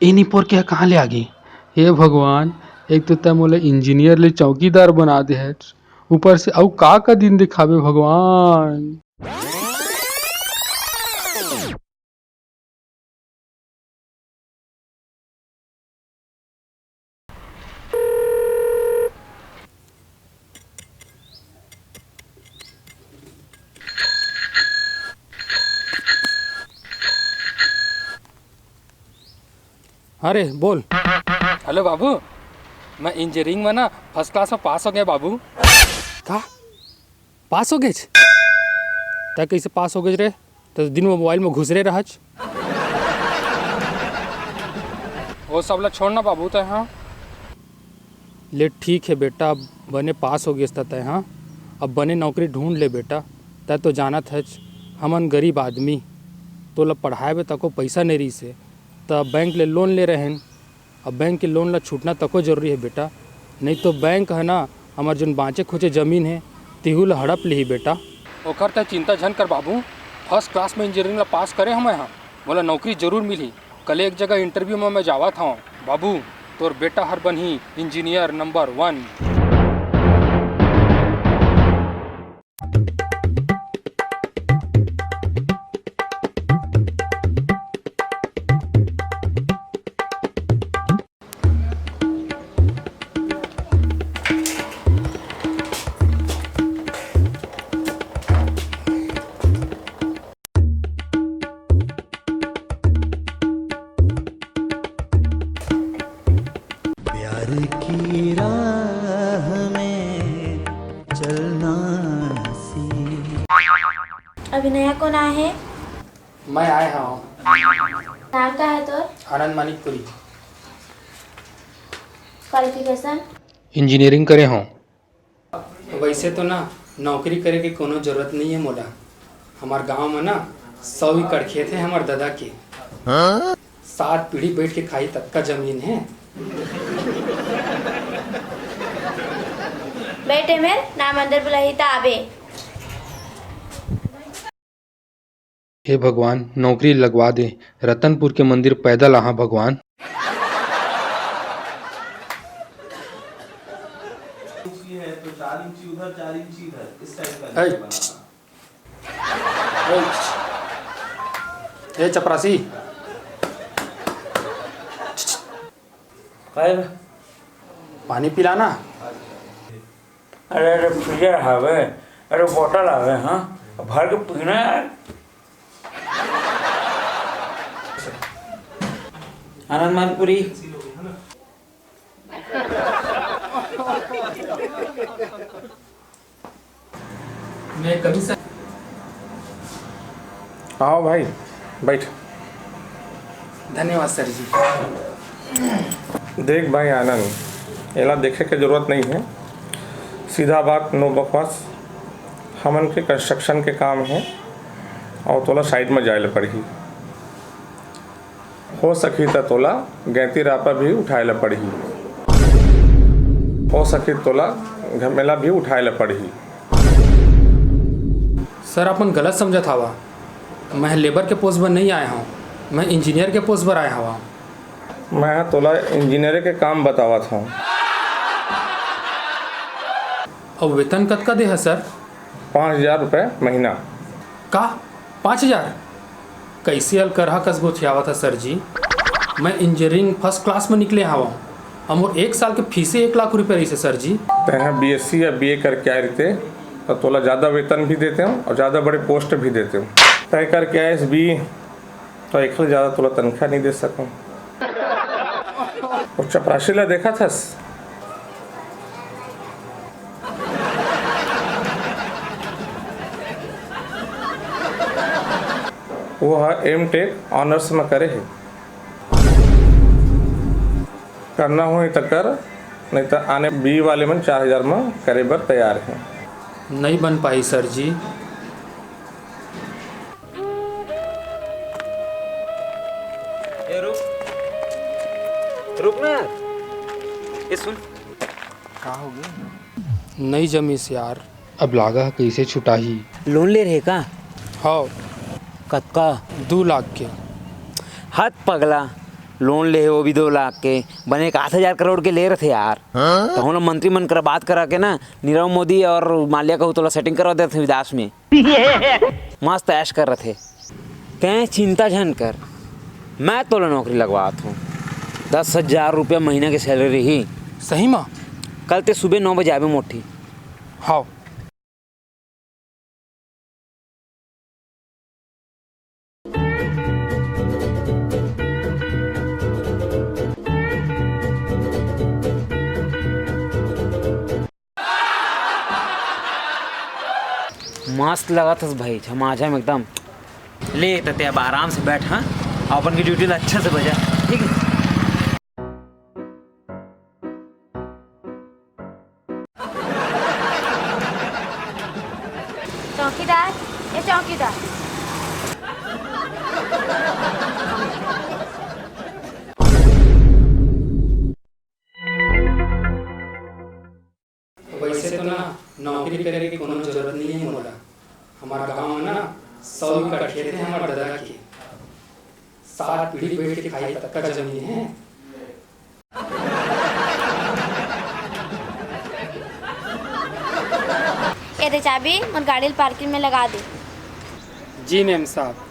इन्हीं पोर के कहाँ ले आ गई। हे भगवान, एक तो तय मोला इंजीनियर ले चौकीदार बना दे है, ऊपर से अउ का दिन दिखावे भगवान। अरे बोल। हेलो बाबू, मैं इंजीनियरिंग में ना फर्स्ट क्लास में पास हो गया बाबू। का पास हो गए? तय कैसे पास हो गए रे? तो दिन में मोबाइल में घुस रहे रहच। वो सब ला छोड़ना बाबू तय। हाँ ले ठीक है बेटा, अब बने पास हो गए तय। हाँ अब बने नौकरी ढूंढ ले बेटा। तय तो जानत है हमन गरीब आदमी, तो ला पढ़ाए में तको पैसा नहीं रही से, तब बैंक ले लोन ले रहे हैं। अब बैंक के लोन ला छूटना तको जरूरी है बेटा, नहीं तो बैंक है ना हमार जन बाँचे खोचे ज़मीन है तिहू ला हड़प ली बेटा। ओकर तय चिंता झन कर बाबू, फर्स्ट क्लास में इंजीनियरिंग ला पास करे हम यहाँ, बोला नौकरी जरूर मिली। कल एक जगह इंटरव्यू में मैं जावा था बाबू, तोर बेटा हर बनी इंजीनियर नंबर 1। की राह में चलना अभिनया कौन आहे? मैं आया हूँ। नाम का है तोर? आनंद मानिकपुरी। क्वालिफिकेशन? इंजीनियरिंग करे हों। वैसे तो ना नौकरी करे के कोनो जरूरत नहीं है मोला। हमार गांव में ना 100 एकड़ खेत है हमार दादा के। 7 पीढ़ी बैठ के खाई तक का जमीन है। बेटे मेर नाम अंदर बुलाई था आबे। हे भगवान, नौकरी लगवा दे, रतनपुर के मंदिर पैदल आहा भगवान। है तो 4 इंची उधर 4 इंची इधर, इस टाइप का ए चपरासी, पानी पिलाना। अरे अरे फ्रीजर हावे, अरे बोतल आवे। हाँ भर के पीना यार। आनंद मानपुरी। मैं कभी से आओ भाई बैठ। धन्यवाद सर जी। देख भाई आनंद, एला देखे के जरूरत नहीं है, सीधा बात नो बकवास। हमन के कंस्ट्रक्शन के काम है और तोला साइड में जाए ला पड़ी। हो सकी तो तोला गैती रापा भी उठाए ला पड़ी, हो सकी तोला घमेला भी उठाए ला पड़ी। सर अपन गलत समझा था वा, मैं लेबर के पोस्ट पर नहीं आया हूँ, मैं इंजीनियर के पोस्ट पर आया हूँ। मैं तोला इंजीनियर के काम बतावा था। और वेतन कतका दे है सर? 5000 रुपये महीना। का 5000? कैसे हल करहा कसबो थियावा था सर जी। मैं इंजीनियरिंग फर्स्ट क्लास में निकले हवा, हम 1 साल के फीसे 1 लाख रुपये रही से सर जी। तह BSc या BA करके आए रहते तो तोला ज़्यादा वेतन भी देते हूँ और ज़्यादा बड़े पोस्ट भी देते हूँ। तय करके आए SB तो एक ज़्यादा तोला तनख्वाह नहीं दे सकूँ। और चपरासी ला देखा था वो है M.Tech ऑनर्स में करे है। करना हो तो कर, नहीं तो आने B वाले में 4000 में करे बर तैयार है। नहीं बन पाई सर जी। ए रुक ना यार। ये सुन, नहीं जमी से यार, अब लागा है कैसे छुटाही। लोन ले रहे का? हाँ कतका? 2 लाख के। हद पगला, लोन ले वो भी 2 लाख के, बने 8,000 करोड़ के ले रहे थे यार। तो हम लोग मंत्री मन कर बात करा के ना नीरव मोदी और माल्या का तो सेटिंग करवा देते थे विदेश में। मस्त ऐश कर रहे थे। कहें चिंता झन कर, मैं तो नौकरी लगवाता हूँ। 10,000 रुपया महीना की सैलरी ही। सही माँ? कल ते सुबह 9 बजे आवे मोटी। हाँ मस्त लगा था भाई, झमाझम एकदम। ले तते अब आराम से बैठ, हाँ अपन की ड्यूटी अच्छे से बजा, ठीक है। चौकीदार, ये चौकीदार। वैसे तो ना नौकरी करे की कोनो जरूरत नहीं है मोला। हमारे गांव में ना 100 एकड़ खेत है हमारे दादा के। 7 पीढ़ी बैठ के खाई तक का जमीन है। ये दे चाबी और गाड़ी पार्किंग में लगा दे। जी मैम साहब।